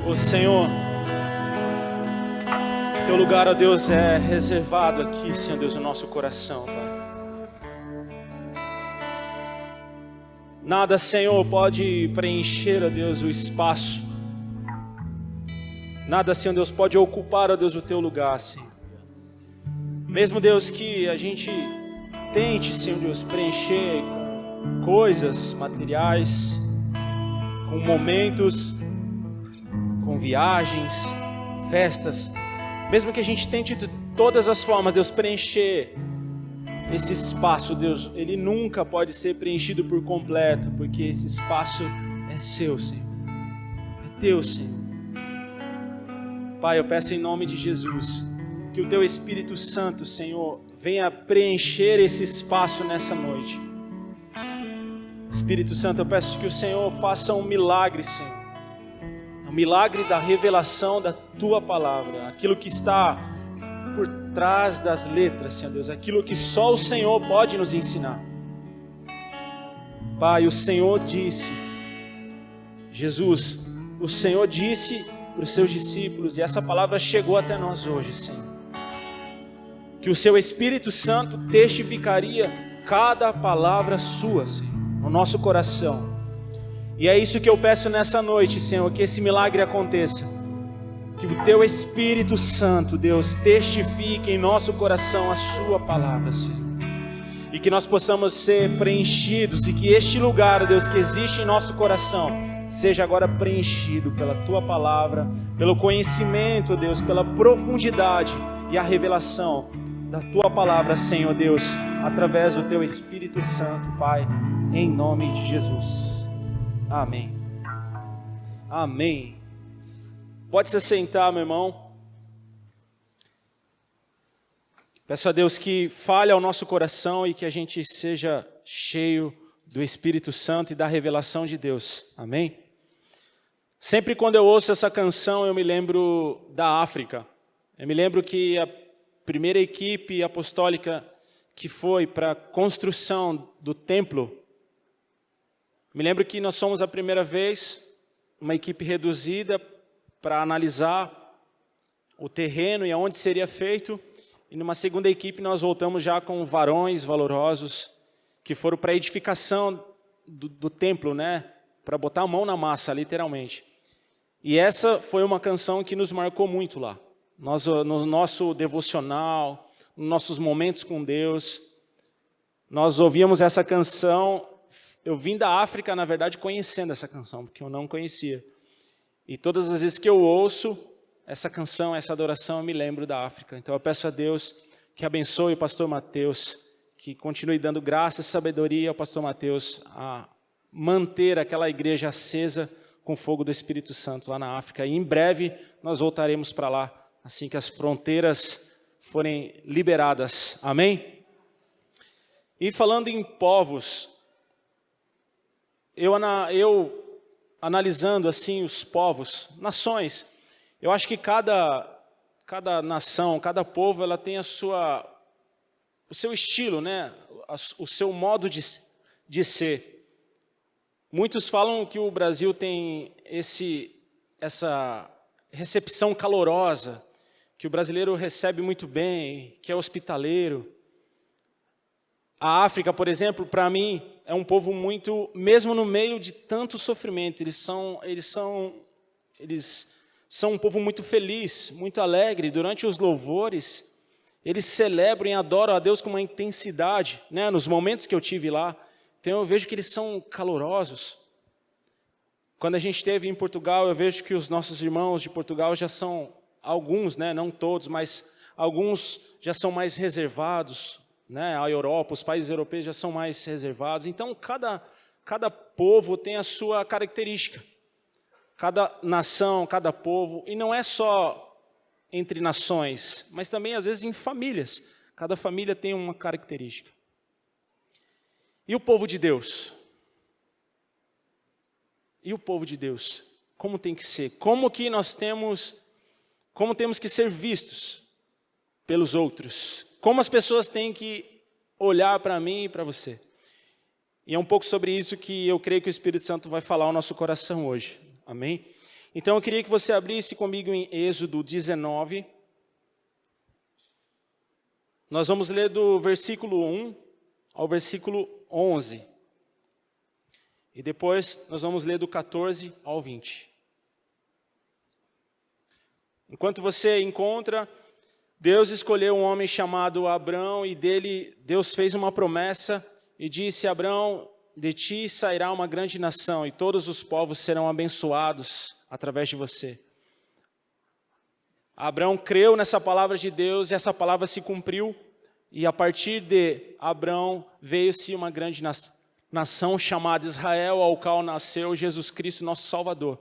Ô Senhor, Teu lugar, ó Deus, é reservado aqui, Senhor Deus, no nosso coração, Pai. Nada, Senhor, pode preencher, ó Deus, o espaço. Nada, Senhor Deus, pode ocupar, ó Deus, o Teu lugar, Senhor. Mesmo, Deus, que a gente tente, Senhor Deus, preencher com coisas materiais, com momentos, com viagens, festas, mesmo que a gente tente de todas as formas, Deus, preencher esse espaço, Deus, ele nunca pode ser preenchido por completo, porque esse espaço é seu, Senhor, é Teu, Senhor. Pai, eu peço em nome de Jesus, que o Teu Espírito Santo, Senhor, venha preencher esse espaço nessa noite. Espírito Santo, eu peço que o Senhor faça um milagre, Senhor. O milagre da revelação da Tua palavra, aquilo que está por trás das letras, Senhor Deus, aquilo que só o Senhor pode nos ensinar. Pai, o Senhor disse, Jesus, o Senhor disse para os seus discípulos, e essa palavra chegou até nós hoje, Senhor, que o Seu Espírito Santo testificaria cada palavra Sua, Senhor, no nosso coração. E é isso que eu peço nessa noite, Senhor, que esse milagre aconteça. Que o Teu Espírito Santo, Deus, testifique em nosso coração a Sua palavra, Senhor. E que nós possamos ser preenchidos, e que este lugar, Deus, que existe em nosso coração, seja agora preenchido pela Tua palavra, pelo conhecimento, Deus, pela profundidade e a revelação da Tua palavra, Senhor Deus, através do Teu Espírito Santo, Pai, em nome de Jesus. Amém. Amém. Pode se sentar, meu irmão. Peço a Deus que fale ao nosso coração e que a gente seja cheio do Espírito Santo e da revelação de Deus. Amém? Sempre quando eu ouço essa canção, eu me lembro da África. Eu me lembro que a primeira equipe apostólica que foi para a construção do templo, me lembro que nós fomos a primeira vez uma equipe reduzida para analisar o terreno e aonde seria feito. E numa segunda equipe nós voltamos já com varões valorosos que foram para a edificação do templo, né? Para botar a mão na massa, literalmente. E essa foi uma canção que nos marcou muito lá. Nós, no nosso devocional, nos nossos momentos com Deus, nós ouvíamos essa canção. Eu vim da África, na verdade, conhecendo essa canção, porque eu não conhecia. E todas as vezes que eu ouço essa canção, essa adoração, eu me lembro da África. Então eu peço a Deus que abençoe o pastor Mateus, que continue dando graça e sabedoria ao pastor Mateus a manter aquela igreja acesa com o fogo do Espírito Santo lá na África. E em breve nós voltaremos para lá, assim que as fronteiras forem liberadas. Amém? E falando em povos, eu analisando assim os povos, nações, eu acho que cada nação, cada povo, ela tem o seu estilo, né? O seu modo de ser. Muitos falam que o Brasil tem essa recepção calorosa, que o brasileiro recebe muito bem, que é hospitaleiro. A África, por exemplo, para mim, é um povo muito, mesmo no meio de tanto sofrimento, eles são um povo muito feliz, muito alegre. Durante os louvores, eles celebram e adoram a Deus com uma intensidade, né? Nos momentos que eu tive lá, então eu vejo que eles são calorosos. Quando a gente esteve em Portugal, eu vejo que os nossos irmãos de Portugal já são, alguns, né? Não todos, mas alguns já são mais reservados, né? A Europa, os países europeus já são mais reservados. Então, cada povo tem a sua característica. Cada nação, cada povo, e não é só entre nações, mas também às vezes em famílias. Cada família tem uma característica. E o povo de Deus? E o povo de Deus? Como tem que ser? Como temos que ser vistos pelos outros? Como as pessoas têm que olhar para mim e para você? E é um pouco sobre isso que eu creio que o Espírito Santo vai falar ao nosso coração hoje. Amém? Então eu queria que você abrisse comigo em Êxodo 19. Nós vamos ler do versículo 1 ao versículo 11. E depois nós vamos ler do 14 ao 20. Enquanto você encontra, Deus escolheu um homem chamado Abrão e dele Deus fez uma promessa e disse: Abrão, de ti sairá uma grande nação e todos os povos serão abençoados através de você. Abrão creu nessa palavra de Deus e essa palavra se cumpriu. E a partir de Abrão veio-se uma grande nação chamada Israel, ao qual nasceu Jesus Cristo, nosso Salvador.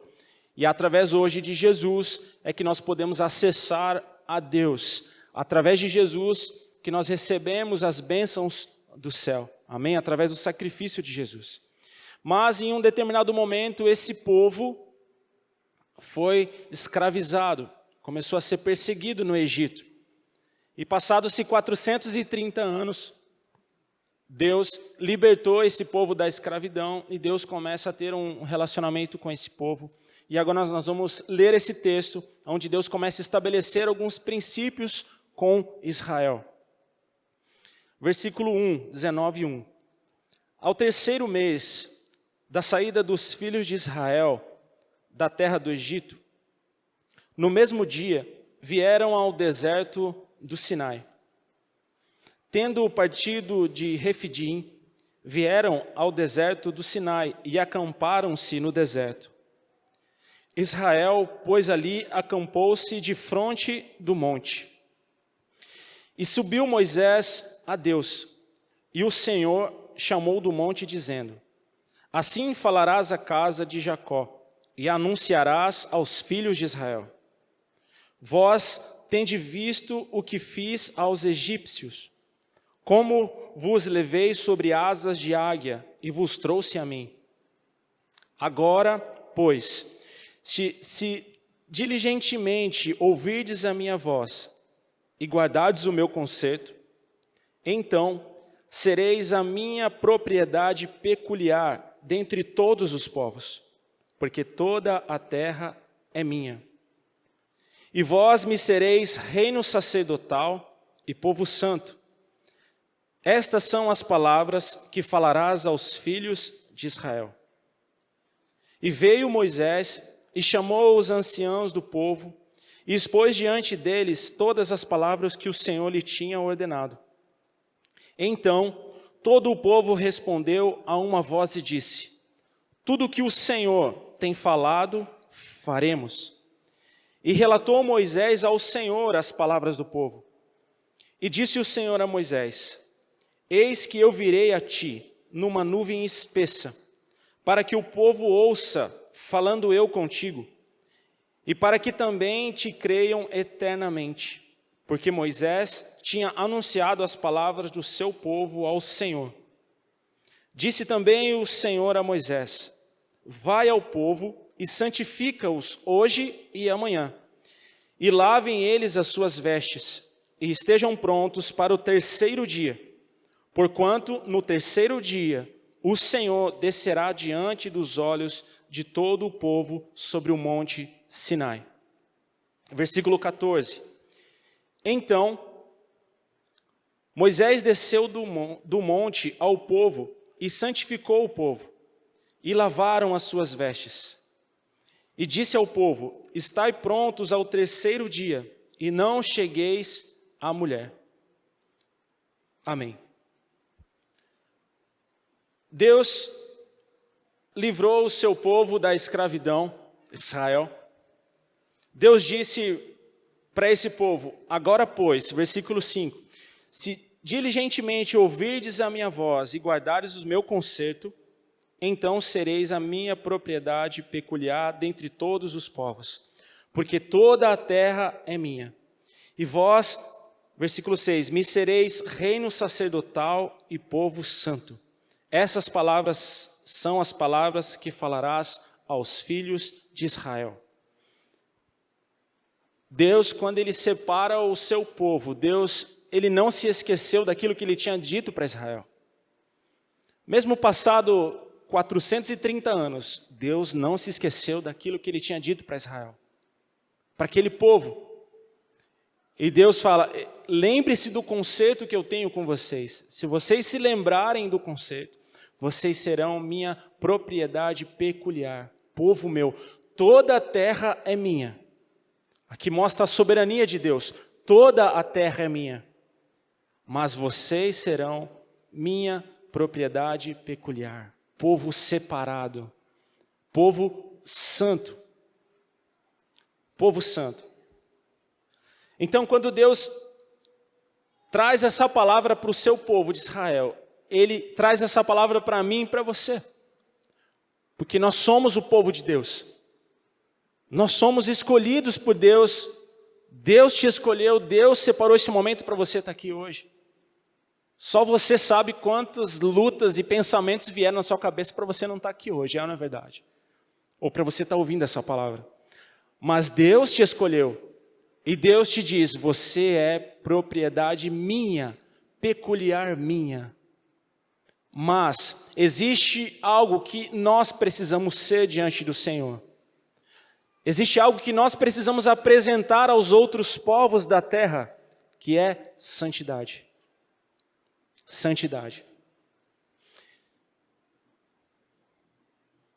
E através hoje de Jesus é que nós podemos acessar a Deus. Através de Jesus que nós recebemos as bênçãos do céu. Amém? Através do sacrifício de Jesus. Mas em um determinado momento esse povo foi escravizado. Começou a ser perseguido no Egito. E passados-se 430 anos, Deus libertou esse povo da escravidão e Deus começa a ter um relacionamento com esse povo. E agora nós vamos ler esse texto, onde Deus começa a estabelecer alguns princípios com Israel. Versículo 1, 19:1. Ao terceiro mês da saída dos filhos de Israel da terra do Egito, no mesmo dia vieram ao deserto do Sinai. Tendo partido de Refidim, vieram ao deserto do Sinai e acamparam-se no deserto. Israel, pois, ali acampou-se defronte do monte. E subiu Moisés a Deus, e o Senhor chamou do monte, dizendo: Assim falarás à casa de Jacó, e anunciarás aos filhos de Israel: Vós tende visto o que fiz aos egípcios, como vos levei sobre asas de águia e vos trouxe a mim. Agora, pois, se diligentemente ouvirdes a minha voz e guardardes o meu concerto, então sereis a minha propriedade peculiar dentre todos os povos, porque toda a terra é minha. E vós me sereis reino sacerdotal e povo santo. Estas são as palavras que falarás aos filhos de Israel. E veio Moisés e chamou os anciãos do povo e expôs diante deles todas as palavras que o Senhor lhe tinha ordenado. Então todo o povo respondeu a uma voz e disse: Tudo o que o Senhor tem falado, faremos. E relatou Moisés ao Senhor as palavras do povo. E disse o Senhor a Moisés: Eis que eu virei a ti numa nuvem espessa, para que o povo ouça, falando eu contigo, e para que também te creiam eternamente, porque Moisés tinha anunciado as palavras do seu povo ao Senhor. Disse também o Senhor a Moisés: Vai ao povo e santifica-os hoje e amanhã, e lavem eles as suas vestes, e estejam prontos para o terceiro dia, porquanto no terceiro dia o Senhor descerá diante dos olhos de todo o povo sobre o monte Sinai. Versículo 14. Então Moisés desceu do monte ao povo e santificou o povo, e lavaram as suas vestes. E disse ao povo: Estai prontos ao terceiro dia, e não chegueis à mulher. Amém. Deus livrou o seu povo da escravidão, Israel. Deus disse para esse povo: Agora, pois, versículo 5, se diligentemente ouvirdes a minha voz e guardares o meu concerto, então sereis a minha propriedade peculiar dentre todos os povos, porque toda a terra é minha. E vós, versículo 6, me sereis reino sacerdotal e povo santo. Essas palavras são as palavras que falarás aos filhos de Israel. Deus, quando Ele separa o seu povo, Deus, Ele não se esqueceu daquilo que Ele tinha dito para Israel. Mesmo passado 430 anos, Deus não se esqueceu daquilo que ele tinha dito para Israel, para aquele povo. E Deus fala, lembre-se do concerto que eu tenho com vocês. Se vocês se lembrarem do concerto, vocês serão minha propriedade peculiar, povo meu. Toda a terra é minha. Aqui mostra a soberania de Deus. Toda a terra é minha. Mas vocês serão minha propriedade peculiar. Povo separado. Povo santo. Povo santo. Então, quando Deus traz essa palavra para o seu povo de Israel, Ele traz essa palavra para mim e para você. Porque nós somos o povo de Deus. Nós somos escolhidos por Deus. Deus te escolheu, Deus separou esse momento para você estar aqui hoje. Só você sabe quantas lutas e pensamentos vieram na sua cabeça para você não estar aqui hoje, não é verdade? Ou para você estar ouvindo essa palavra. Mas Deus te escolheu. E Deus te diz, você é propriedade minha, peculiar minha. Mas existe algo que nós precisamos ser diante do Senhor. Existe algo que nós precisamos apresentar aos outros povos da terra, que é santidade. Santidade.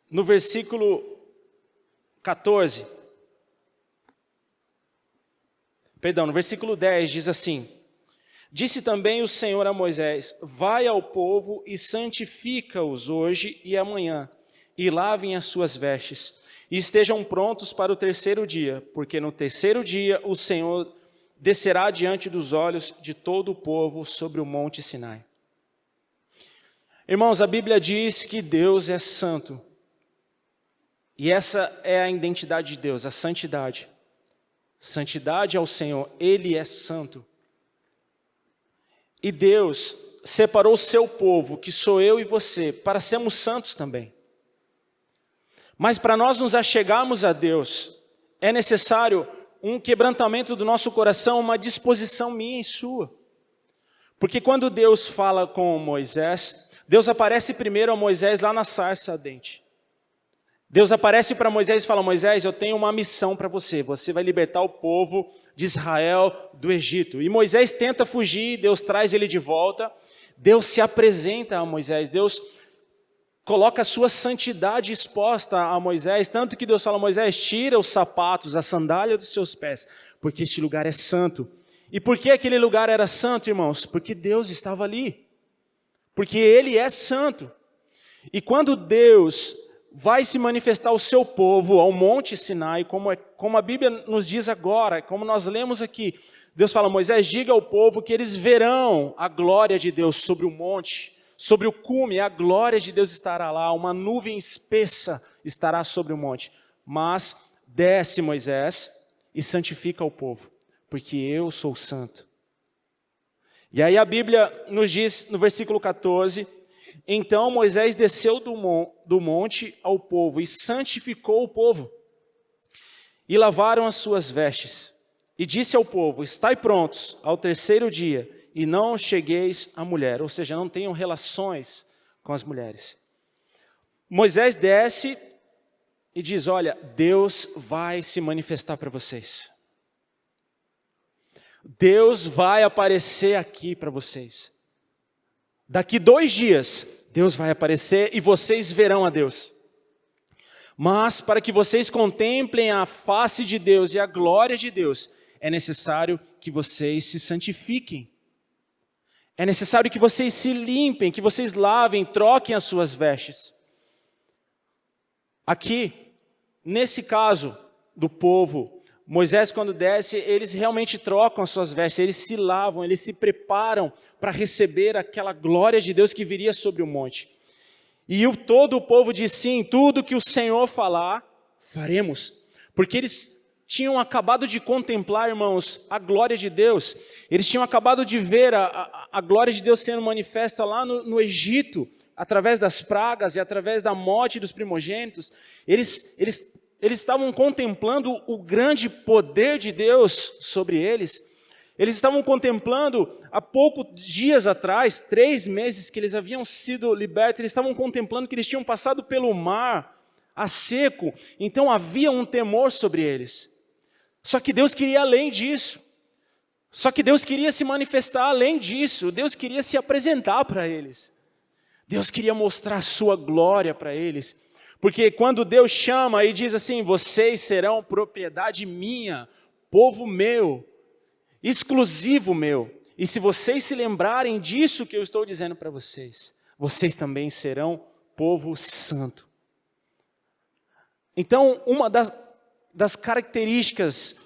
No versículo 14, no versículo 10 diz assim, disse também o Senhor a Moisés, vai ao povo e santifica-os hoje e amanhã, e lavem as suas vestes, e estejam prontos para o terceiro dia, porque no terceiro dia o Senhor descerá diante dos olhos de todo o povo sobre o monte Sinai. Irmãos, a Bíblia diz que Deus é santo, e essa é a identidade de Deus, a santidade. Santidade ao Senhor, Ele é santo. E Deus separou o seu povo, que sou eu e você, para sermos santos também. Mas para nós nos achegarmos a Deus, é necessário um quebrantamento do nosso coração, uma disposição minha e sua. Porque quando Deus fala com Moisés, Deus aparece primeiro a Moisés lá na sarça ardente. Deus aparece para Moisés e fala, Moisés, eu tenho uma missão para você. Você vai libertar o povo de Israel do Egito. E Moisés tenta fugir, Deus traz ele de volta. Deus se apresenta a Moisés. Deus coloca a sua santidade exposta a Moisés. Tanto que Deus fala, Moisés, tira os sapatos, a sandália dos seus pés. Porque este lugar é santo. E por que aquele lugar era santo, irmãos? Porque Deus estava ali. Porque Ele é santo. E quando Deus vai se manifestar ao seu povo, ao monte Sinai, como a Bíblia nos diz agora, como nós lemos aqui. Deus fala, Moisés, diga ao povo que eles verão a glória de Deus sobre o monte, sobre o cume, a glória de Deus estará lá, uma nuvem espessa estará sobre o monte. Mas desce, Moisés, e santifica o povo, porque eu sou santo. E aí a Bíblia nos diz no versículo 14, então Moisés desceu do monte ao povo e santificou o povo. E lavaram as suas vestes. E disse ao povo, estai prontos ao terceiro dia, e não chegueis à mulher. Ou seja, não tenham relações com as mulheres. Moisés desce e diz, olha, Deus vai se manifestar para vocês. Deus vai aparecer aqui para vocês. Daqui 2 dias, Deus vai aparecer e vocês verão a Deus. Mas para que vocês contemplem a face de Deus e a glória de Deus, é necessário que vocês se santifiquem. É necessário que vocês se limpem, que vocês lavem, troquem as suas vestes. Aqui, nesse caso do povo, Moisés quando desce, eles realmente trocam as suas vestes, eles se lavam, eles se preparam para receber aquela glória de Deus que viria sobre o monte. E todo o povo diz sim, tudo que o Senhor falar, faremos. Porque eles tinham acabado de contemplar, irmãos, a glória de Deus. Eles tinham acabado de ver a glória de Deus sendo manifesta lá no Egito, através das pragas e através da morte dos primogênitos. Eles estavam contemplando o grande poder de Deus sobre eles. Eles estavam contemplando, há poucos dias atrás, 3 meses que eles haviam sido libertos, eles estavam contemplando que eles tinham passado pelo mar a seco, então havia um temor sobre eles. Só que Deus queria além disso. Só que Deus queria se manifestar além disso. Deus queria se apresentar para eles. Deus queria mostrar a sua glória para eles. Porque quando Deus chama e diz assim, vocês serão propriedade minha, povo meu, exclusivo meu. E se vocês se lembrarem disso que eu estou dizendo para vocês, vocês também serão povo santo. Então, uma das características,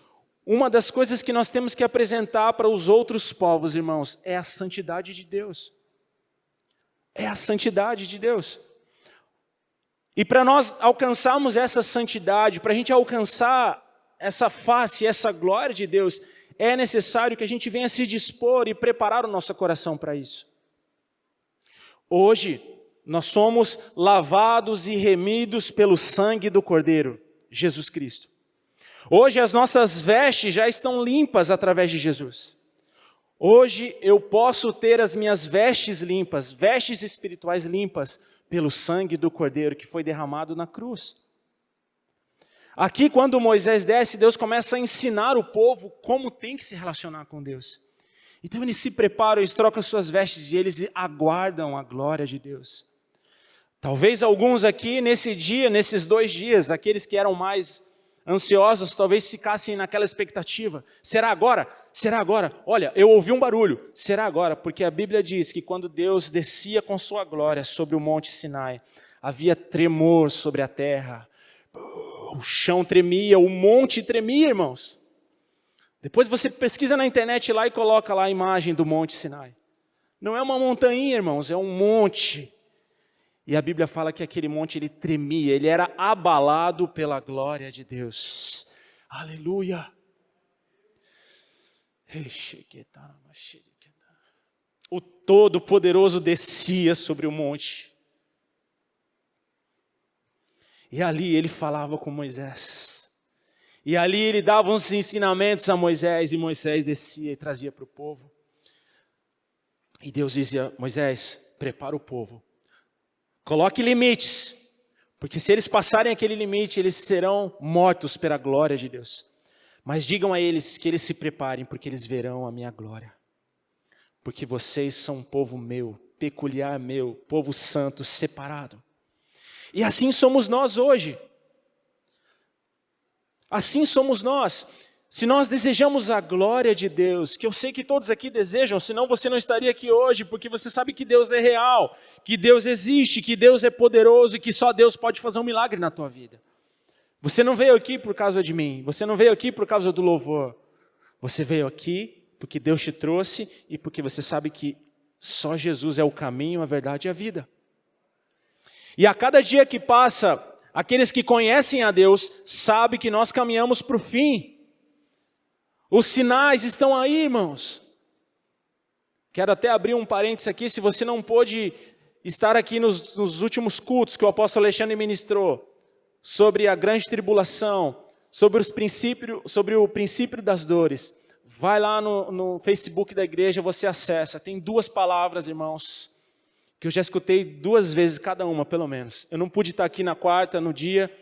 uma das coisas que nós temos que apresentar para os outros povos, irmãos, é a santidade de Deus. É a santidade de Deus. E para nós alcançarmos essa santidade, para a gente alcançar essa face, essa glória de Deus, é necessário que a gente venha se dispor e preparar o nosso coração para isso. Hoje, nós somos lavados e remidos pelo sangue do Cordeiro, Jesus Cristo. Hoje as nossas vestes já estão limpas através de Jesus. Hoje eu posso ter as minhas vestes limpas, vestes espirituais limpas, pelo sangue do Cordeiro que foi derramado na cruz. Aqui, quando Moisés desce, Deus começa a ensinar o povo como tem que se relacionar com Deus. Então eles se preparam, eles trocam suas vestes e eles aguardam a glória de Deus. Talvez alguns aqui nesse dia, nesses 2 dias, aqueles que eram mais ansiosos, talvez ficassem naquela expectativa. Será agora? Será agora? Olha, eu ouvi um barulho. Será agora? Porque a Bíblia diz que quando Deus descia com sua glória sobre o monte Sinai, havia tremor sobre a terra. O chão tremia, o monte tremia, irmãos. Depois você pesquisa na internet lá e coloca lá a imagem do monte Sinai. Não é uma montanha, irmãos, é um monte. E a Bíblia fala que aquele monte ele tremia, ele era abalado pela glória de Deus. Aleluia. O Todo-Poderoso descia sobre o monte. E ali ele falava com Moisés. E ali ele dava uns ensinamentos a Moisés, e Moisés descia e trazia para o povo. E Deus dizia, Moisés, prepara o povo. Coloque limites, porque se eles passarem aquele limite, eles serão mortos pela glória de Deus. Mas digam a eles que eles se preparem, porque eles verão a minha glória. Porque vocês são um povo meu, peculiar meu, povo santo, separado. E assim somos nós hoje. Assim somos nós. Se nós desejamos a glória de Deus, que eu sei que todos aqui desejam, senão você não estaria aqui hoje, porque você sabe que Deus é real, que Deus existe, que Deus é poderoso e que só Deus pode fazer um milagre na tua vida. Você não veio aqui por causa de mim, você não veio aqui por causa do louvor. Você veio aqui porque Deus te trouxe e porque você sabe que só Jesus é o caminho, a verdade e a vida. E a cada dia que passa, aqueles que conhecem a Deus sabem que nós caminhamos para o fim. Os sinais estão aí, irmãos. Quero até abrir um parênteses aqui, se você não pôde estar aqui nos últimos cultos que o apóstolo Alexandre ministrou, sobre a grande tribulação, sobre o princípio das dores, vai lá no Facebook da igreja, você acessa. Tem 2 palavras, irmãos, que eu já escutei 2 vezes cada uma, pelo menos. Eu não pude estar aqui na quarta, no dia,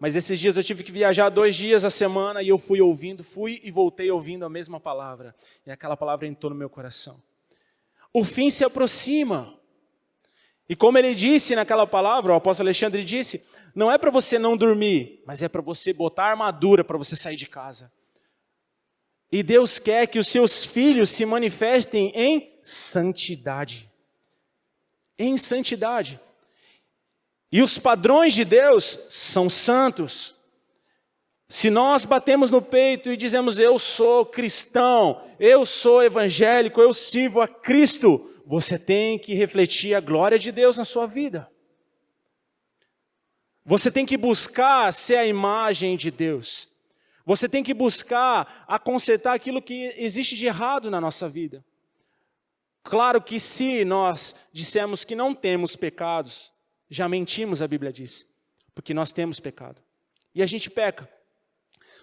mas esses dias eu tive que viajar 2 dias a semana e eu fui e voltei ouvindo a mesma palavra. E aquela palavra entrou no meu coração. O fim se aproxima. E como ele disse naquela palavra, o apóstolo Alexandre disse, não é para você não dormir, mas é para você botar a armadura para você sair de casa. E Deus quer que os seus filhos se manifestem em santidade. Em santidade. E os padrões de Deus são santos. Se nós batemos no peito e dizemos, eu sou cristão, eu sou evangélico, eu sirvo a Cristo, você tem que refletir a glória de Deus na sua vida. Você tem que buscar ser a imagem de Deus. Você tem que buscar a consertar aquilo que existe de errado na nossa vida. Claro que se nós dissermos que não temos pecados, já mentimos, a Bíblia diz, porque nós temos pecado. E a gente peca.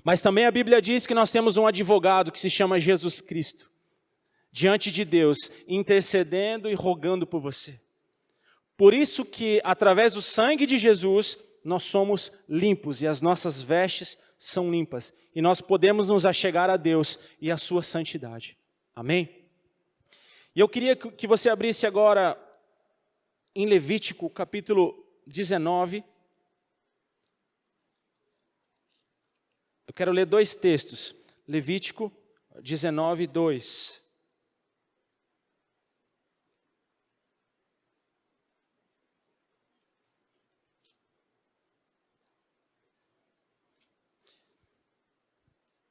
Mas também a Bíblia diz que nós temos um advogado que se chama Jesus Cristo, diante de Deus, intercedendo e rogando por você. Por isso que, através do sangue de Jesus, nós somos limpos e as nossas vestes são limpas. E nós podemos nos achegar a Deus e a sua santidade. Amém? E eu queria que você abrisse agora em Levítico, capítulo 19. Eu quero ler 2 textos. Levítico 19, 2.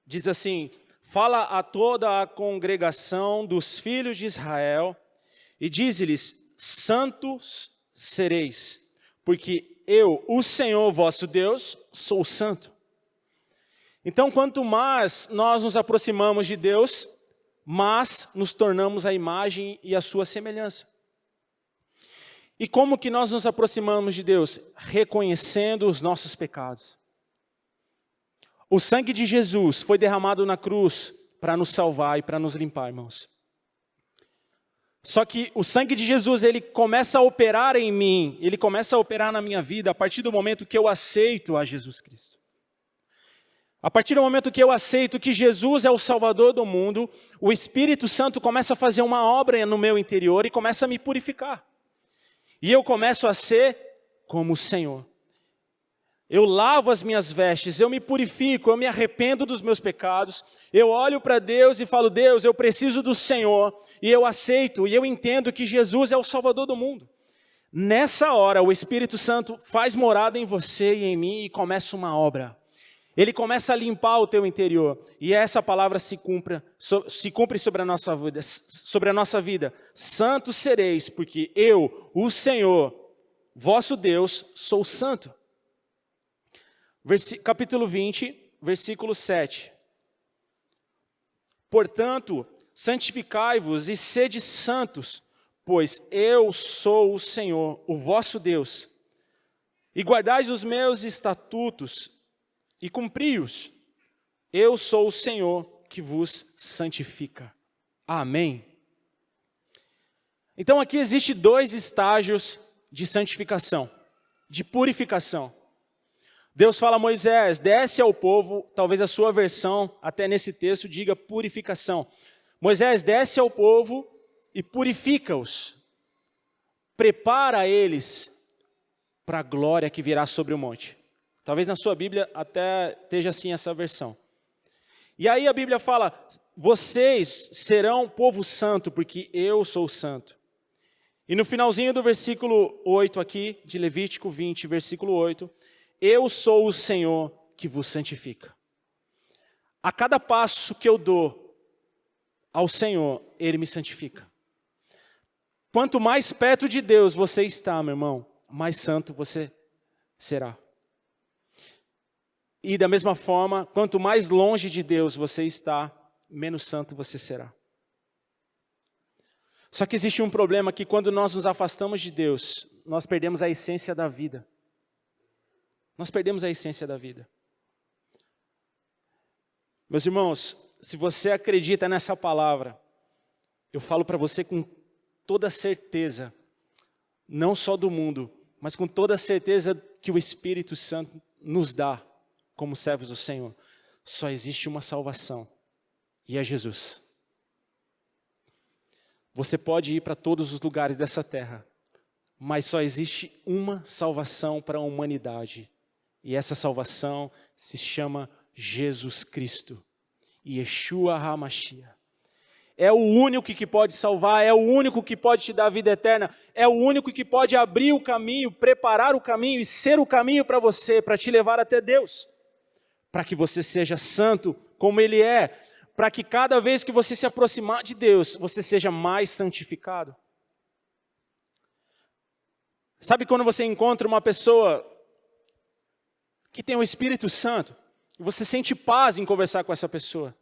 Diz assim: fala a toda a congregação dos filhos de Israel e dize-lhes: santos sereis, porque eu, o Senhor vosso Deus, sou santo. Então, quanto mais nós nos aproximamos de Deus, mais nos tornamos a imagem e a sua semelhança. E como que nós nos aproximamos de Deus? Reconhecendo os nossos pecados. O sangue de Jesus foi derramado na cruz para nos salvar e para nos limpar, irmãos. Só que o sangue de Jesus, ele começa a operar em mim, ele começa a operar na minha vida a partir do momento que eu aceito a Jesus Cristo. A partir do momento que eu aceito que Jesus é o Salvador do mundo, o Espírito Santo começa a fazer uma obra no meu interior e começa a me purificar. E eu começo a ser como o Senhor. Eu lavo as minhas vestes, eu me purifico, eu me arrependo dos meus pecados, eu olho para Deus e falo: Deus, eu preciso do Senhor, e eu aceito, e eu entendo que Jesus é o Salvador do mundo. Nessa hora, o Espírito Santo faz morada em você e em mim e começa uma obra. Ele começa a limpar o teu interior, e essa palavra se cumpre sobre a nossa vida. Santos sereis, porque eu, o Senhor, vosso Deus, sou santo. Capítulo 20, versículo 7. Portanto, santificai-vos e sede santos, pois eu sou o Senhor, o vosso Deus. E guardai os meus estatutos e cumpri-os. Eu sou o Senhor que vos santifica. Amém. Então aqui existe 2 estágios de santificação, de purificação. Deus fala a Moisés: desce ao povo, talvez a sua versão, até nesse texto, diga purificação. Moisés, desce ao povo e purifica-os. Prepara eles para a glória que virá sobre o monte. Talvez na sua Bíblia até esteja assim essa versão. E aí a Bíblia fala: vocês serão povo santo, porque eu sou santo. E no finalzinho do versículo 8 aqui, de Levítico 20, versículo 8... eu sou o Senhor que vos santifica. A cada passo que eu dou ao Senhor, Ele me santifica. Quanto mais perto de Deus você está, meu irmão, mais santo você será. E da mesma forma, quanto mais longe de Deus você está, menos santo você será. Só que existe um problema que quando nós nos afastamos de Deus, nós perdemos a essência da vida. Nós perdemos a essência da vida. Meus irmãos, se você acredita nessa palavra, eu falo para você com toda certeza, não só do mundo, mas com toda certeza que o Espírito Santo nos dá como servos do Senhor. Só existe uma salvação, e é Jesus. Você pode ir para todos os lugares dessa terra, mas só existe uma salvação para a humanidade. E essa salvação se chama Jesus Cristo, Yeshua HaMashiach. É o único que pode salvar, é o único que pode te dar a vida eterna, é o único que pode abrir o caminho, preparar o caminho e ser o caminho para você, para te levar até Deus. Para que você seja santo como Ele é, para que cada vez que você se aproximar de Deus, você seja mais santificado. Sabe quando você encontra uma pessoa que tem o Espírito Santo, e você sente paz em conversar com essa pessoa?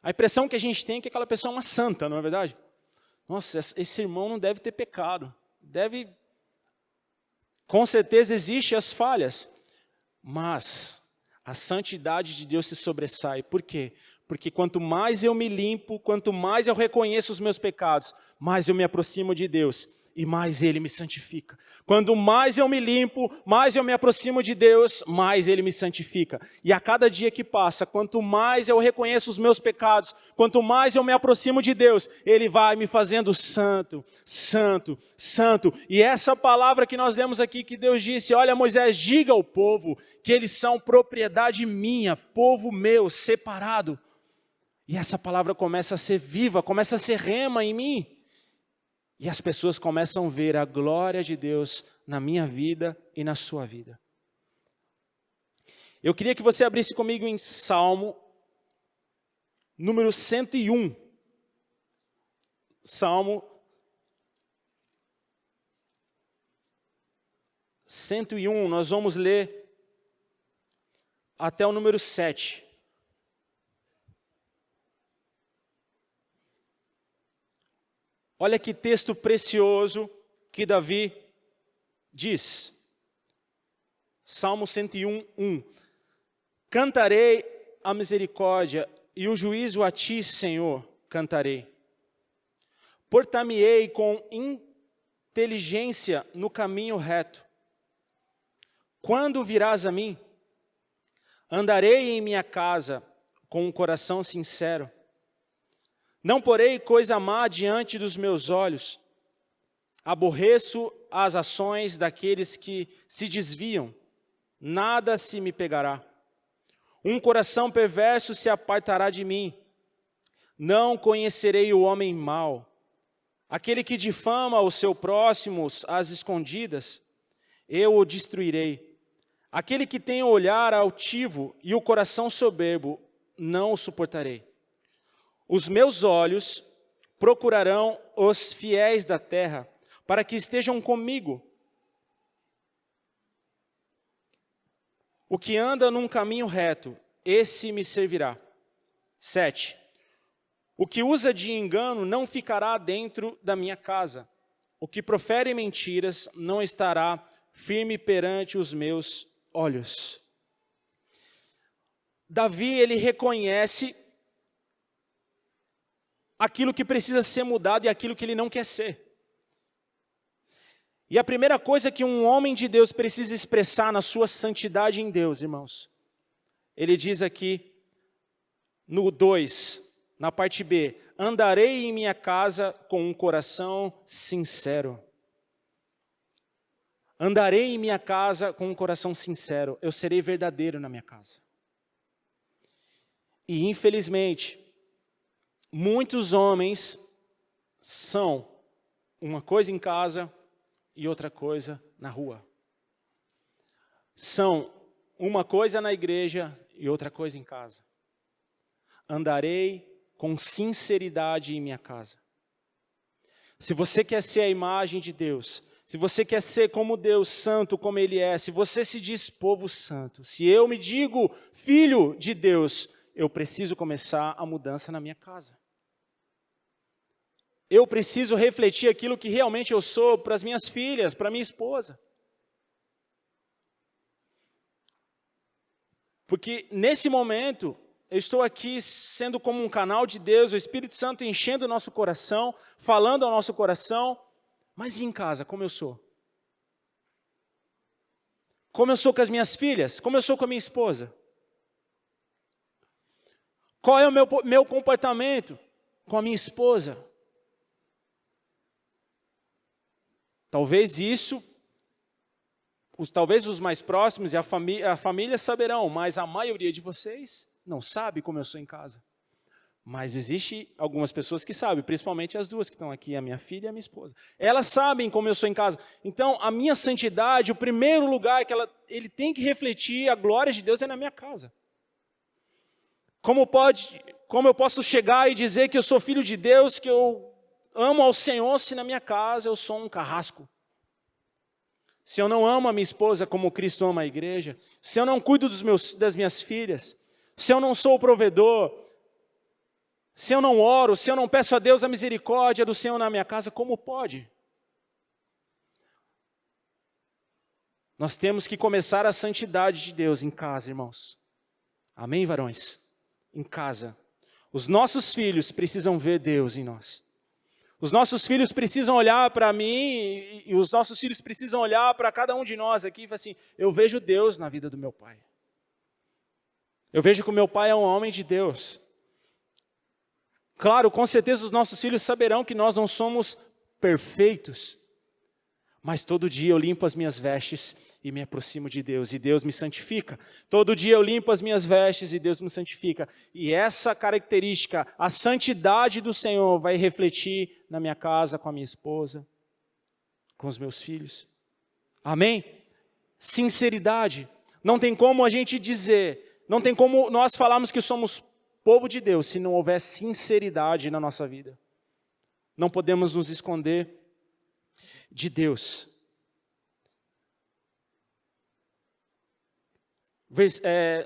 A impressão que a gente tem é que aquela pessoa é uma santa, não é verdade? Nossa, esse irmão não deve ter pecado. Com certeza existem as falhas, mas A santidade de Deus se sobressai. Por quê? Porque quanto mais eu me limpo, quanto mais eu reconheço os meus pecados, mais eu me aproximo de Deus e mais Ele me santifica. Quanto mais eu me limpo, mais eu me aproximo de Deus, mais Ele me santifica. E a cada dia que passa, quanto mais eu reconheço os meus pecados, quanto mais eu me aproximo de Deus, Ele vai me fazendo santo, santo, santo. E essa palavra que nós lemos aqui, que Deus disse, olha Moisés, diga ao povo que eles são propriedade minha, povo meu, separado. E essa palavra começa a ser viva, começa a ser rema em mim. E as pessoas começam a ver a glória de Deus na minha vida e na sua vida. Eu queria que você abrisse comigo em Salmo número 101. Salmo 101, nós vamos ler até o número 7. Olha que texto precioso que Davi diz. Salmo 101, 1. Cantarei a misericórdia e o juízo a ti, Senhor, cantarei. Portar-me-ei com inteligência no caminho reto. Quando virás a mim, andarei em minha casa com um coração sincero. Não porei coisa má diante dos meus olhos. Aborreço as ações daqueles que se desviam. Nada se me pegará. Um coração perverso se apartará de mim. Não conhecerei o homem mau. Aquele que difama o seu próximo às escondidas, eu o destruirei. Aquele que tem o olhar altivo e o coração soberbo, não o suportarei. Os meus olhos procurarão os fiéis da terra, para que estejam comigo. O que anda num caminho reto, esse me servirá. 7. O que usa de engano não ficará dentro da minha casa. O que profere mentiras não estará firme perante os meus olhos. Davi, ele reconhece aquilo que precisa ser mudado e aquilo que ele não quer ser. E a primeira coisa que um homem de Deus precisa expressar na sua santidade em Deus, irmãos, ele diz aqui no 2, na parte B, andarei em minha casa com um coração sincero. Andarei em minha casa com um coração sincero, eu serei verdadeiro na minha casa. E infelizmente, muitos homens são uma coisa em casa e outra coisa na rua. São uma coisa na igreja e outra coisa em casa. Andarei com sinceridade em minha casa. Se você quer ser a imagem de Deus, se você quer ser como Deus, santo como Ele é, se você se diz povo santo, se eu me digo filho de Deus, eu preciso começar a mudança na minha casa. Eu preciso refletir aquilo que realmente eu sou para as minhas filhas, para minha esposa. Porque nesse momento, eu estou aqui sendo como um canal de Deus, o Espírito Santo enchendo o nosso coração, falando ao nosso coração, mas e em casa, como eu sou? Como eu sou com as minhas filhas? Como eu sou com a minha esposa? Qual é o meu comportamento com a minha esposa? Talvez isso, talvez os mais próximos e a família saberão, mas a maioria de vocês não sabe como eu sou em casa. Mas existe algumas pessoas que sabem, principalmente as duas que estão aqui, a minha filha e a minha esposa. Elas sabem como eu sou em casa. Então, a minha santidade, o primeiro lugar que ele tem que refletir a glória de Deus é na minha casa. Como eu posso chegar e dizer que eu sou filho de Deus, que eu amo ao Senhor, se na minha casa eu sou um carrasco? Se eu não amo a minha esposa como Cristo ama a igreja, se eu não cuido das minhas filhas, se eu não sou o provedor, se eu não oro, se eu não peço a Deus a misericórdia do Senhor na minha casa, como pode? Nós temos que começar a santidade de Deus em casa, irmãos. Amém, varões? Em casa. Os nossos filhos precisam ver Deus em nós. Os nossos filhos precisam olhar para mim e os nossos filhos precisam olhar para cada um de nós aqui e falar assim, eu vejo Deus na vida do meu pai. Eu vejo que o meu pai é um homem de Deus. Claro, com certeza os nossos filhos saberão que nós não somos perfeitos. Mas todo dia eu limpo as minhas vestes e me aproximo de Deus, e Deus me santifica. Todo dia eu limpo as minhas vestes e Deus me santifica. E essa característica, a santidade do Senhor, vai refletir na minha casa, com a minha esposa, com os meus filhos. Amém? Sinceridade. Não tem como a gente dizer, não tem como nós falarmos que somos povo de Deus se não houver sinceridade na nossa vida. Não podemos nos esconder de Deus.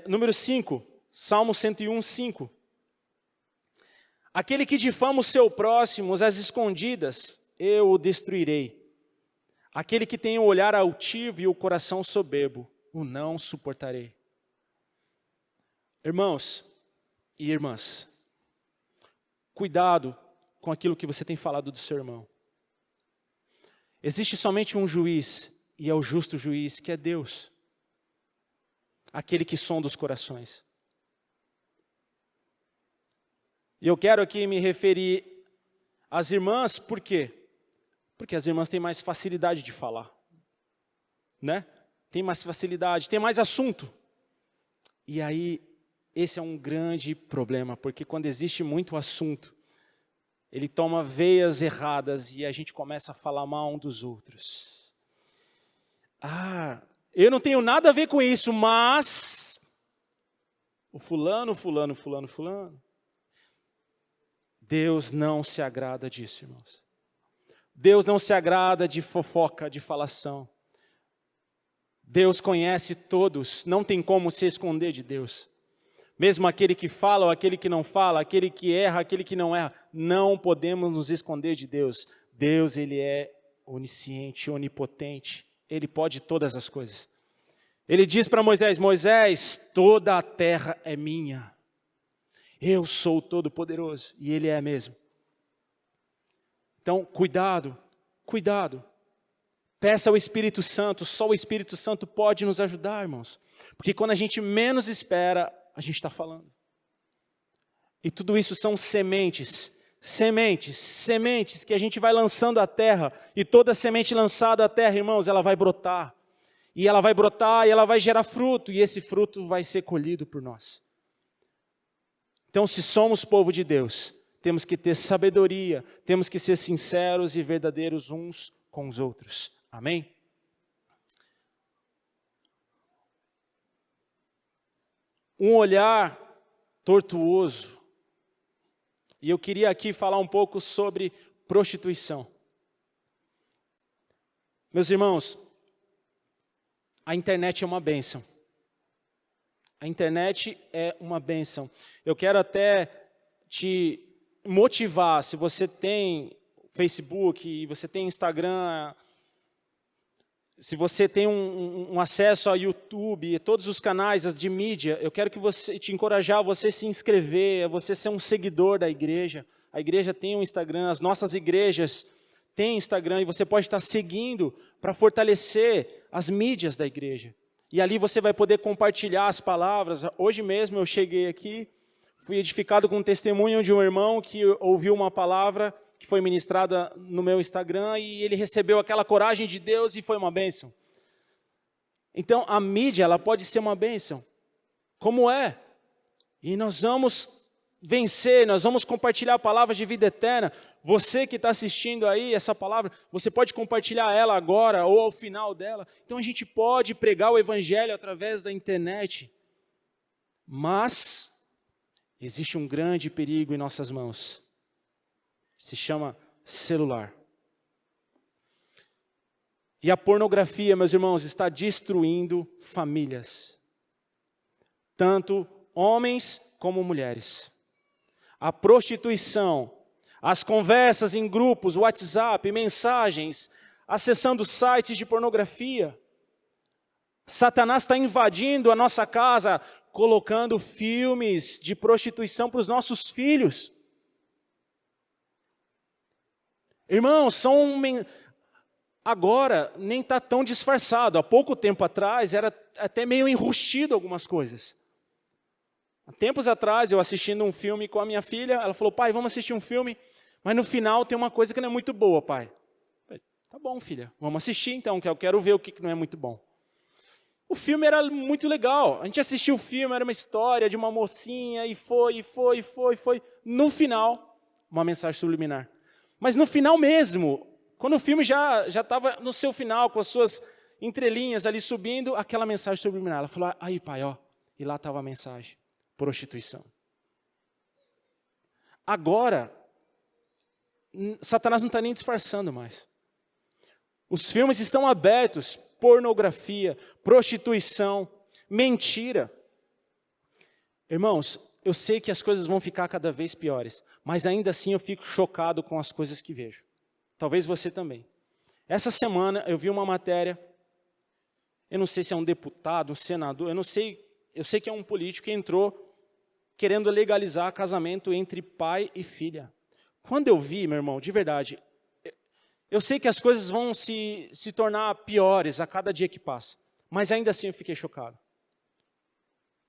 Número 5, Salmo 101, 5. Aquele que difama o seu próximo às escondidas, eu o destruirei. Aquele que tem o olhar altivo e o coração soberbo, o não suportarei. Irmãos e irmãs, cuidado com aquilo que você tem falado do seu irmão. Existe somente um juiz, e é o justo juiz, que é Deus. Aquele que sonda os corações. E eu quero aqui me referir às irmãs, por quê? Porque as irmãs têm mais facilidade de falar. Né? Tem mais facilidade, tem mais assunto. E aí, esse é um grande problema, porque quando existe muito assunto, ele toma veias erradas e a gente começa a falar mal um dos outros. Eu não tenho nada a ver com isso, mas o fulano. Deus não se agrada disso, irmãos. Deus não se agrada de fofoca, de falação. Deus conhece todos, não tem como se esconder de Deus. Mesmo aquele que fala ou aquele que não fala, aquele que erra, aquele que não erra, não podemos nos esconder de Deus. Deus, Ele é onisciente, onipotente, Ele pode todas as coisas. Ele diz para Moisés, Moisés, toda a terra é minha. Eu sou o Todo-Poderoso, e Ele é mesmo. Então, cuidado. Peça ao Espírito Santo, só o Espírito Santo pode nos ajudar, irmãos. Porque quando a gente menos espera, a gente está falando. E tudo isso são sementes que a gente vai lançando à terra. E toda semente lançada à terra, irmãos, ela vai brotar. E ela vai brotar e ela vai gerar fruto. E esse fruto vai ser colhido por nós. Então, se somos povo de Deus, temos que ter sabedoria, temos que ser sinceros e verdadeiros uns com os outros. Amém? Um olhar tortuoso. E eu queria aqui falar um pouco sobre prostituição. Meus irmãos, a internet é uma bênção. A internet é uma bênção. Eu quero até te motivar, se você tem Facebook, você tem Instagram, se você tem um acesso ao YouTube, todos os canais de mídia, eu quero te encorajar a você se inscrever, a você ser um seguidor da igreja. A igreja tem um Instagram, as nossas igrejas têm Instagram, e você pode estar seguindo para fortalecer as mídias da igreja. E ali você vai poder compartilhar as palavras. Hoje mesmo eu cheguei aqui, fui edificado com o testemunho de um irmão que ouviu uma palavra que foi ministrada no meu Instagram e ele recebeu aquela coragem de Deus e foi uma bênção. Então a mídia, ela pode ser uma bênção. Como é? E nós vamos vencer, nós vamos compartilhar palavras de vida eterna. Você que está assistindo aí essa palavra, você pode compartilhar ela agora ou ao final dela. Então a gente pode pregar o evangelho através da internet. Mas existe um grande perigo em nossas mãos. Se chama celular. E a pornografia, meus irmãos, está destruindo famílias. Tanto homens como mulheres. A prostituição, as conversas em grupos, WhatsApp, mensagens, acessando sites de pornografia. Satanás está invadindo a nossa casa colocando filmes de prostituição para os nossos filhos. Irmãos, agora nem está tão disfarçado. Há pouco tempo atrás era até meio enrustido algumas coisas. Há tempos atrás eu assistindo um filme com a minha filha, ela falou, pai, vamos assistir um filme, mas no final tem uma coisa que não é muito boa, pai. Eu falei, tá bom, filha, vamos assistir então, que eu quero ver o que não é muito bom. O filme era muito legal, a gente assistiu o filme, era uma história de uma mocinha, e foi. No final, uma mensagem subliminar. Mas no final mesmo, quando o filme já estava no seu final, com as suas entrelinhas ali subindo, aquela mensagem subliminar. Ela falou, aí pai, ó, e lá estava a mensagem, prostituição. Agora, Satanás não está nem disfarçando mais. Os filmes estão abertos, pornografia, prostituição, mentira. Irmãos, eu sei que as coisas vão ficar cada vez piores, mas ainda assim eu fico chocado com as coisas que vejo. Talvez você também. Essa semana eu vi uma matéria, eu não sei se é um deputado, um senador, eu sei que é um político que entrou querendo legalizar casamento entre pai e filha. Quando eu vi, meu irmão, de verdade, eu sei que as coisas vão se tornar piores a cada dia que passa, mas ainda assim eu fiquei chocado.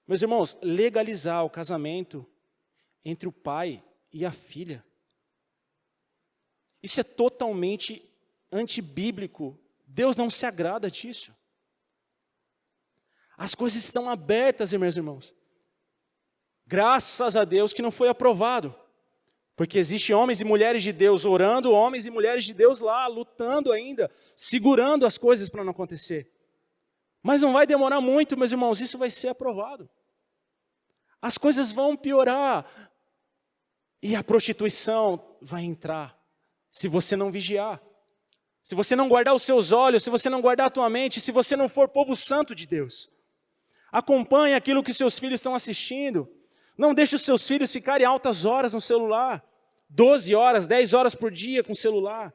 Meus irmãos, legalizar o casamento entre o pai e a filha, isso é totalmente antibíblico. Deus não se agrada disso. As coisas estão abertas, meus irmãos. Graças a Deus que não foi aprovado. Porque existem homens e mulheres de Deus orando, homens e mulheres de Deus lá, lutando ainda, segurando as coisas para não acontecer. Mas não vai demorar muito, meus irmãos, isso vai ser aprovado. As coisas vão piorar. E a prostituição vai entrar, se você não vigiar. Se você não guardar os seus olhos, se você não guardar a tua mente, se você não for povo santo de Deus. Acompanhe aquilo que seus filhos estão assistindo. Não deixe os seus filhos ficarem altas horas no celular. 12 horas, 10 horas por dia com o celular.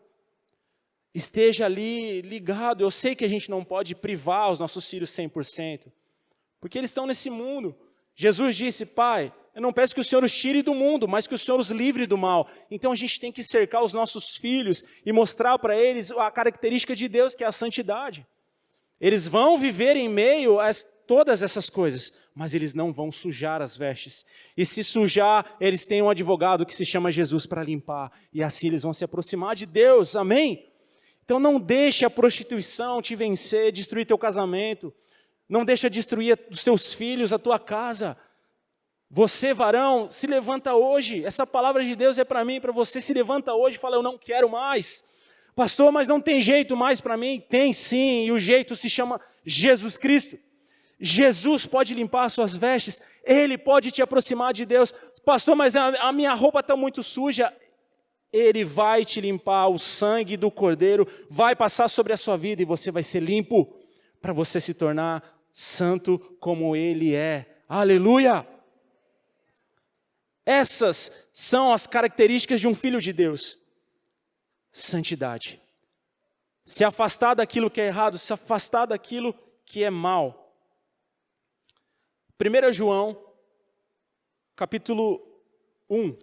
Esteja ali ligado. Eu sei que a gente não pode privar os nossos filhos 100%. Porque eles estão nesse mundo. Jesus disse, pai, eu não peço que o Senhor os tire do mundo, mas que o Senhor os livre do mal. Então a gente tem que cercar os nossos filhos e mostrar para eles a característica de Deus, que é a santidade. Eles vão viver em meio a todas essas coisas, mas eles não vão sujar as vestes. E se sujar, eles têm um advogado que se chama Jesus para limpar. E assim eles vão se aproximar de Deus, amém? Então não deixe a prostituição te vencer, destruir teu casamento. Não deixe destruir os seus filhos, a tua casa. Você, varão, se levanta hoje. Essa palavra de Deus é para mim, para você. Se levanta hoje e fala, eu não quero mais. Pastor, mas não tem jeito mais para mim? Tem sim, e o jeito se chama Jesus Cristo. Jesus pode limpar as suas vestes, Ele pode te aproximar de Deus. Pastor, mas a minha roupa está muito suja. Ele vai te limpar, o sangue do Cordeiro vai passar sobre a sua vida e você vai ser limpo para você se tornar santo como Ele é. Aleluia! Essas são as características de um filho de Deus. Santidade. Se afastar daquilo que é errado, se afastar daquilo que é mal. 1 João, capítulo 1.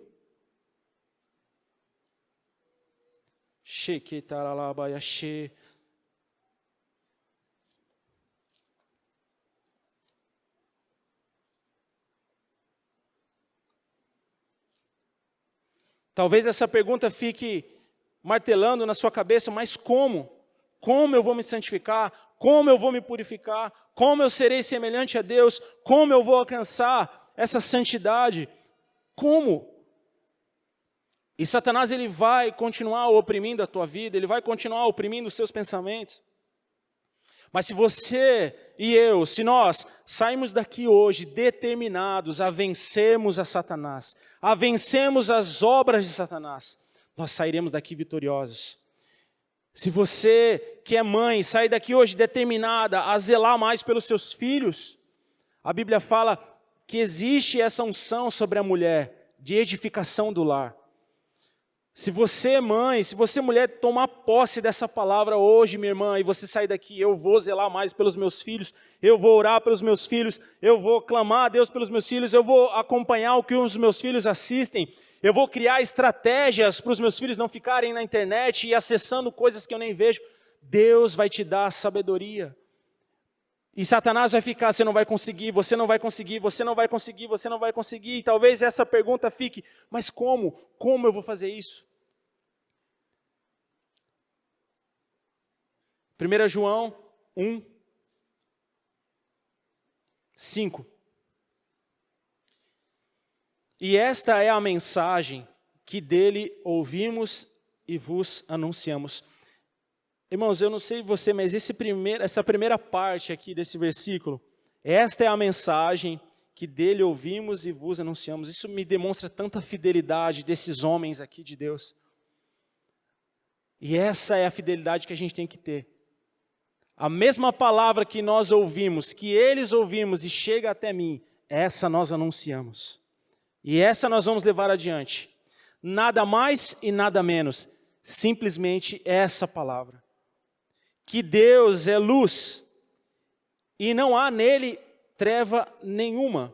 Talvez essa pergunta fique martelando na sua cabeça, mas como? Como eu vou me santificar? Como eu vou me purificar? Como eu serei semelhante a Deus? Como eu vou alcançar essa santidade? Como? E Satanás ele vai continuar oprimindo a tua vida, ele vai continuar oprimindo os seus pensamentos. Mas se você e eu, se nós sairmos daqui hoje determinados a vencermos a Satanás, a vencermos as obras de Satanás, nós sairemos daqui vitoriosos. Se você que é mãe, sair daqui hoje determinada a zelar mais pelos seus filhos, a Bíblia fala que existe essa unção sobre a mulher, de edificação do lar. Se você, mãe, se você, mulher, tomar posse dessa palavra hoje, minha irmã, e você sair daqui, eu vou zelar mais pelos meus filhos, eu vou orar pelos meus filhos, eu vou clamar a Deus pelos meus filhos, eu vou acompanhar o que os meus filhos assistem, eu vou criar estratégias para os meus filhos não ficarem na internet e acessando coisas que eu nem vejo. Deus vai te dar sabedoria. E Satanás vai ficar, você não vai conseguir, você não vai conseguir, você não vai conseguir, você não vai conseguir. E talvez essa pergunta fique, mas como? Como eu vou fazer isso? 1 João 1, 5. E esta é a mensagem que dele ouvimos e vos anunciamos. Irmãos, eu não sei você, mas essa primeira parte aqui desse versículo, esta é a mensagem que dele ouvimos e vos anunciamos. Isso me demonstra tanta fidelidade desses homens aqui de Deus. E essa é a fidelidade que a gente tem que ter. A mesma palavra que nós ouvimos, que eles ouvimos e chega até mim, essa nós anunciamos. E essa nós vamos levar adiante. Nada mais e nada menos, simplesmente essa palavra. Que Deus é luz e não há nele treva nenhuma.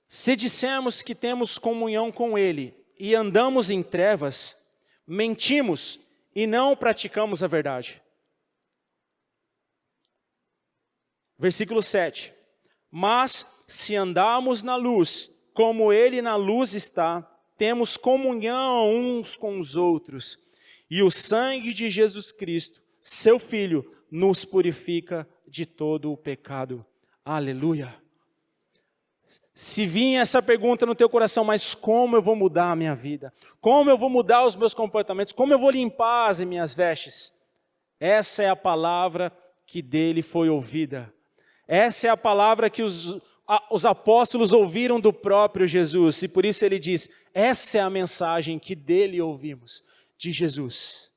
Se dissermos que temos comunhão com ele e andamos em trevas, mentimos e não praticamos a verdade. Versículo 7. Mas se andarmos na luz, como ele na luz está, temos comunhão uns com os outros, e o sangue de Jesus Cristo, seu Filho, nos purifica de todo o pecado. Aleluia. Se vinha essa pergunta no teu coração, mas como eu vou mudar a minha vida? Como eu vou mudar os meus comportamentos? Como eu vou limpar as minhas vestes? Essa é a palavra que dele foi ouvida. Essa é a palavra que os apóstolos ouviram do próprio Jesus. E por isso ele diz, essa é a mensagem que dele ouvimos, de Jesus.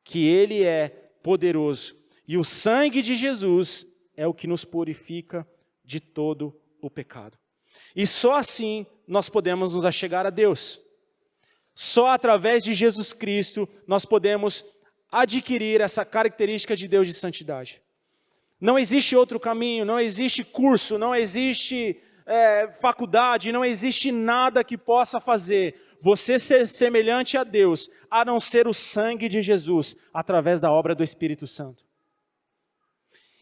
Que ele é poderoso. E o sangue de Jesus é o que nos purifica de todo o pecado. E só assim nós podemos nos achegar a Deus. Só através de Jesus Cristo nós podemos adquirir essa característica de Deus de santidade. Não existe outro caminho, não existe curso, não existe faculdade, não existe nada que possa fazer você ser semelhante a Deus, a não ser o sangue de Jesus, através da obra do Espírito Santo.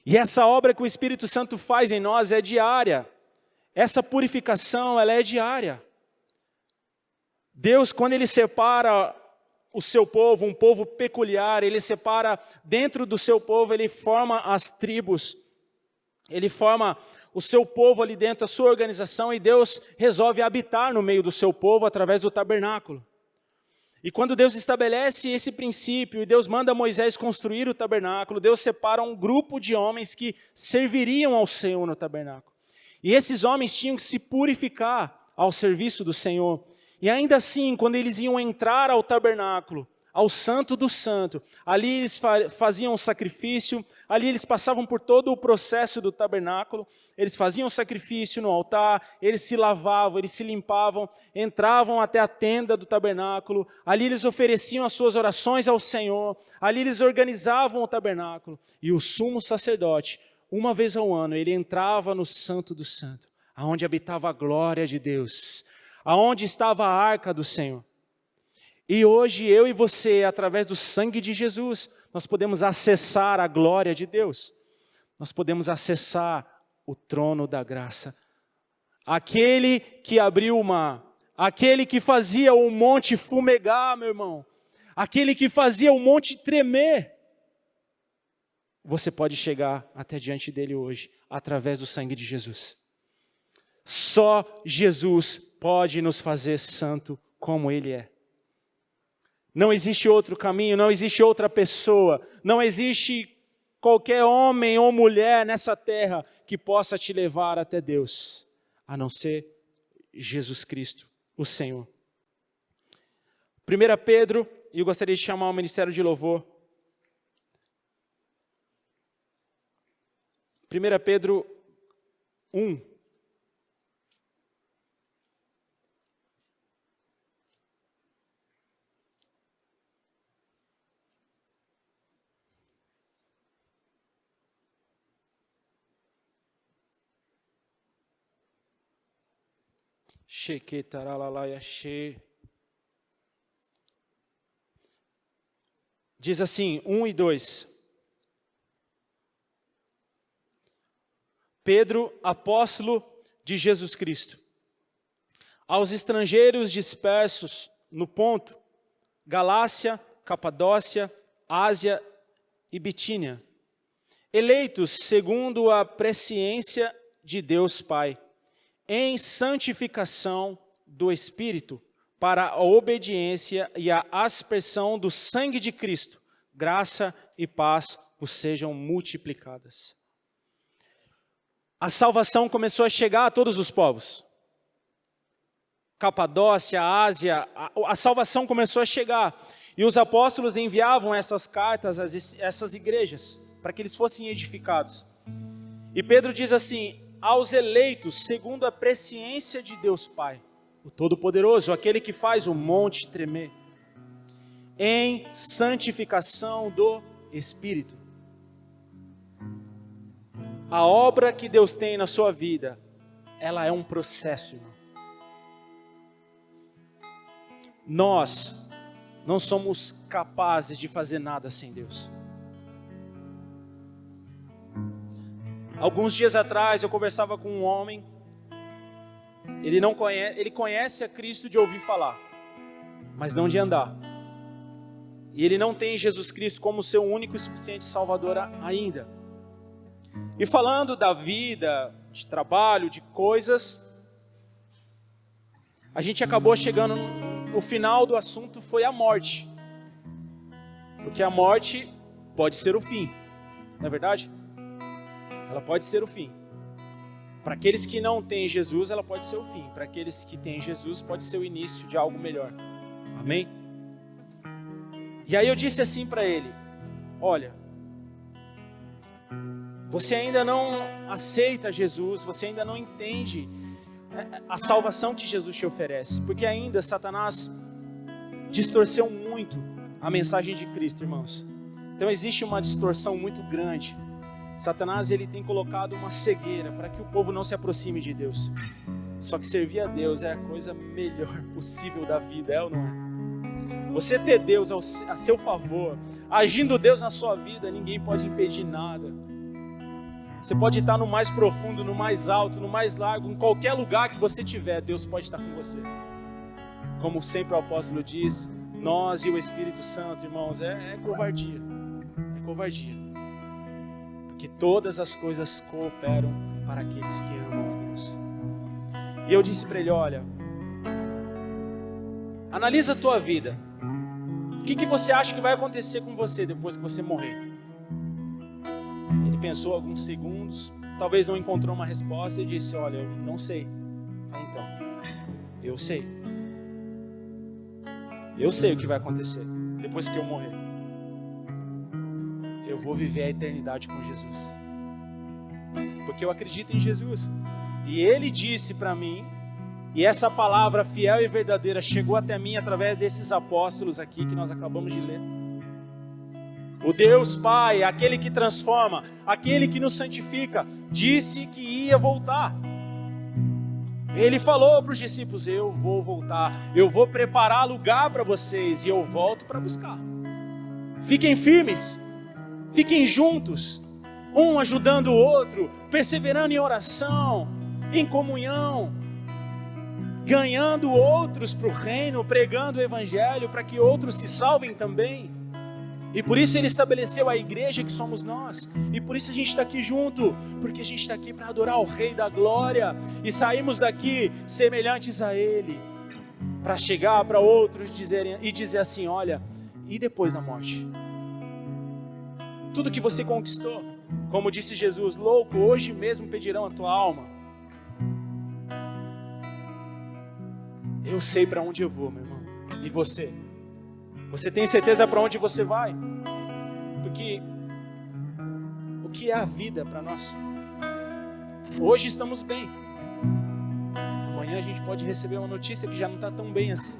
E essa obra que o Espírito Santo faz em nós é diária. Essa purificação, ela é diária. Deus, quando ele separa o seu povo, um povo peculiar, ele separa dentro do seu povo, ele forma as tribos, ele forma o seu povo ali dentro, a sua organização, e Deus resolve habitar no meio do seu povo através do tabernáculo. E quando Deus estabelece esse princípio, e Deus manda Moisés construir o tabernáculo, Deus separa um grupo de homens que serviriam ao Senhor no tabernáculo. E esses homens tinham que se purificar ao serviço do Senhor. E ainda assim, quando eles iam entrar ao tabernáculo, ao Santo do Santo, ali eles faziam o sacrifício, ali eles passavam por todo o processo do tabernáculo, eles faziam o sacrifício no altar, eles se lavavam, eles se limpavam, entravam até a tenda do tabernáculo, ali eles ofereciam as suas orações ao Senhor, ali eles organizavam o tabernáculo, e o sumo sacerdote, uma vez ao ano, ele entrava no Santo do Santo, aonde habitava a glória de Deus, aonde estava a arca do Senhor. E hoje eu e você, através do sangue de Jesus, nós podemos acessar a glória de Deus. Nós podemos acessar o trono da graça. Aquele que abriu o mar, aquele que fazia o monte fumegar, meu irmão, aquele que fazia o monte tremer. Você pode chegar até diante dele hoje, através do sangue de Jesus. Só Jesus pode nos fazer santo como ele é. Não existe outro caminho, não existe outra pessoa, não existe qualquer homem ou mulher nessa terra que possa te levar até Deus, a não ser Jesus Cristo, o Senhor. 1 Pedro, e eu gostaria de chamar o ministério de louvor. 1 Pedro 1. Diz assim, 1 e 2. Pedro, apóstolo de Jesus Cristo, aos estrangeiros dispersos no Ponto, Galácia, Capadócia, Ásia e Bitínia, eleitos segundo a presciência de Deus Pai, em santificação do Espírito, para a obediência e a aspersão do sangue de Cristo, graça e paz vos sejam multiplicadas. A salvação começou a chegar a todos os povos. Capadócia, Ásia, a salvação começou a chegar. E os apóstolos enviavam essas cartas a essas igrejas, para que eles fossem edificados. E Pedro diz assim, aos eleitos, segundo a presciência de Deus Pai, o Todo-Poderoso, aquele que faz o monte tremer, em santificação do Espírito. A obra que Deus tem na sua vida, ela é um processo, irmão. Nós não somos capazes de fazer nada sem Deus. Alguns dias atrás eu conversava com um homem, ele conhece a Cristo de ouvir falar, mas não de andar. E ele não tem Jesus Cristo como seu único e suficiente Salvador ainda. E falando da vida, de trabalho, de coisas, a gente acabou chegando no final do assunto, foi a morte. Porque a morte pode ser o fim, não é verdade? Ela pode ser o fim. Para aqueles que não têm Jesus, ela pode ser o fim. Para aqueles que têm Jesus, pode ser o início de algo melhor. Amém? E aí eu disse assim para ele, olha, você ainda não aceita Jesus, você ainda não entende a salvação que Jesus te oferece, porque ainda Satanás distorceu muito a mensagem de Cristo, irmãos. Então existe uma distorção muito grande. Satanás, ele tem colocado uma cegueira para que o povo não se aproxime de Deus. Só que servir a Deus é a coisa melhor possível da vida, é ou não é? Você ter Deus a seu favor, agindo Deus na sua vida, ninguém pode impedir nada. Você pode estar no mais profundo, no mais alto, no mais largo, em qualquer lugar que você estiver, Deus pode estar com você. Como sempre o apóstolo diz, nós e o Espírito Santo, irmãos, é covardia. É covardia. Porque todas as coisas cooperam para aqueles que amam a Deus. E eu disse para ele, olha, analisa a tua vida. O que você acha que vai acontecer com você depois que você morrer? Ele pensou alguns segundos, talvez não encontrou uma resposta e disse, olha, eu não sei. Eu falei, então, eu sei. Eu sei o que vai acontecer depois que eu morrer. Eu vou viver a eternidade com Jesus. Porque eu acredito em Jesus. E Ele disse para mim, e essa palavra fiel e verdadeira chegou até mim através desses apóstolos aqui que nós acabamos de ler. O Deus Pai, aquele que transforma, aquele que nos santifica, disse que ia voltar. Ele falou para os discípulos, eu vou voltar, eu vou preparar lugar para vocês e eu volto para buscar. Fiquem firmes, fiquem juntos, um ajudando o outro, perseverando em oração, em comunhão, ganhando outros para o reino, pregando o evangelho para que outros se salvem também. E por isso Ele estabeleceu a igreja que somos nós. E por isso a gente está aqui junto. Porque a gente está aqui para adorar o Rei da Glória. E saímos daqui semelhantes a Ele. Para chegar para outros e dizer assim, olha, e depois da morte? Tudo que você conquistou, como disse Jesus, louco, hoje mesmo pedirão a tua alma. Eu sei para onde eu vou, meu irmão. E você? Você tem certeza para onde você vai? Porque o que é a vida para nós? Hoje estamos bem. Amanhã a gente pode receber uma notícia que já não está tão bem assim.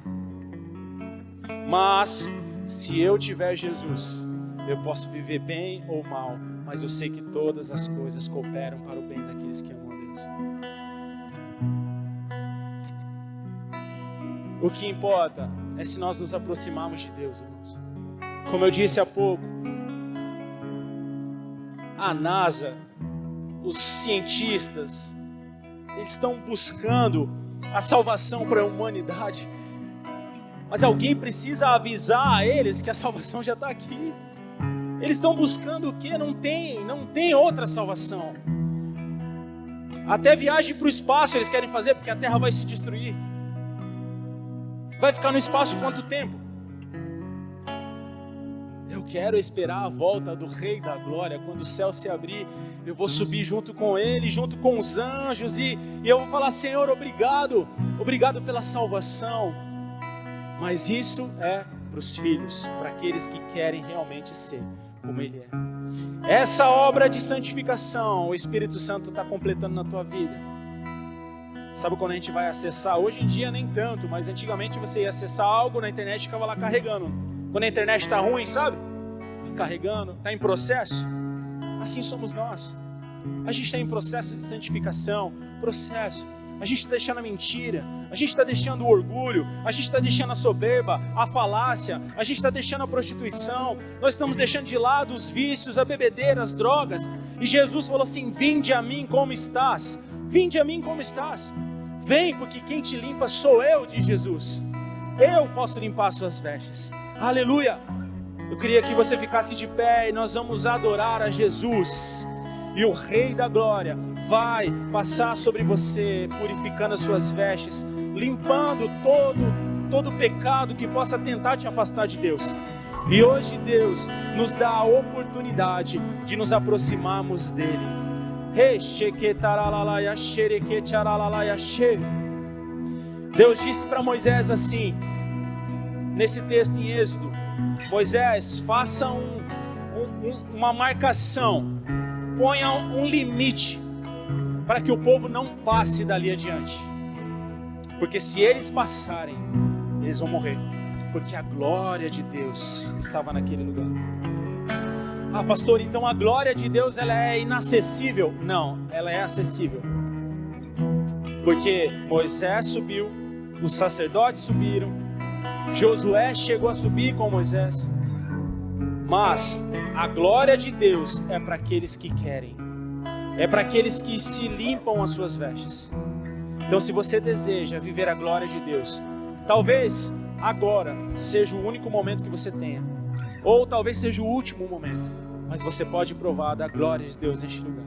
Mas, se eu tiver Jesus, eu posso viver bem ou mal, mas eu sei que todas as coisas cooperam para o bem daqueles que amam a Deus. O que importa é se nós nos aproximarmos de Deus, irmãos. Como eu disse há pouco, a NASA, os cientistas, eles estão buscando a salvação para a humanidade. Mas alguém precisa avisar a eles que a salvação já está aqui. Eles estão buscando o quê? Não tem outra salvação. Até viagem para o espaço eles querem fazer, porque a Terra vai se destruir. Vai ficar no espaço quanto tempo? Eu quero esperar a volta do Rei da Glória. Quando o céu se abrir, eu vou subir junto com Ele, junto com os anjos, e eu vou falar: Senhor, obrigado pela salvação. Mas isso é para os filhos, para aqueles que querem realmente ser como Ele é. Essa obra de santificação, o Espírito Santo está completando na tua vida. Sabe quando a gente vai acessar? Hoje em dia nem tanto, mas antigamente você ia acessar algo na internet e ficava lá carregando. Quando a internet está ruim, sabe? Fica carregando, está em processo. Assim somos nós. A gente está em processo de santificação, processo. A gente está deixando a mentira, a gente está deixando o orgulho, a gente está deixando a soberba, a falácia, a gente está deixando a prostituição, nós estamos deixando de lado os vícios, a bebedeira, as drogas. E Jesus falou assim: vinde a mim como estás, vinde a mim como estás. Vem, porque quem te limpa sou eu, diz Jesus. Eu posso limpar as suas vestes. Aleluia! Eu queria que você ficasse de pé e nós vamos adorar a Jesus. E o Rei da Glória vai passar sobre você, purificando as suas vestes, limpando todo pecado que possa tentar te afastar de Deus. E hoje Deus nos dá a oportunidade de nos aproximarmos dEle. Deus disse para Moisés assim, nesse texto em Êxodo: Moisés, faça uma marcação, ponha um limite para que o povo não passe dali adiante, porque se eles passarem, eles vão morrer, porque a glória de Deus estava naquele lugar. Ah, pastor, então a glória de Deus ela é inacessível? Não, ela é acessível, porque Moisés subiu, os sacerdotes subiram, Josué chegou a subir com Moisés, mas a glória de Deus é para aqueles que querem, é para aqueles que se limpam as suas vestes. Então, se você deseja viver a glória de Deus, talvez agora seja o único momento que você tenha, ou talvez seja o último momento, mas você pode provar da glória de Deus neste lugar.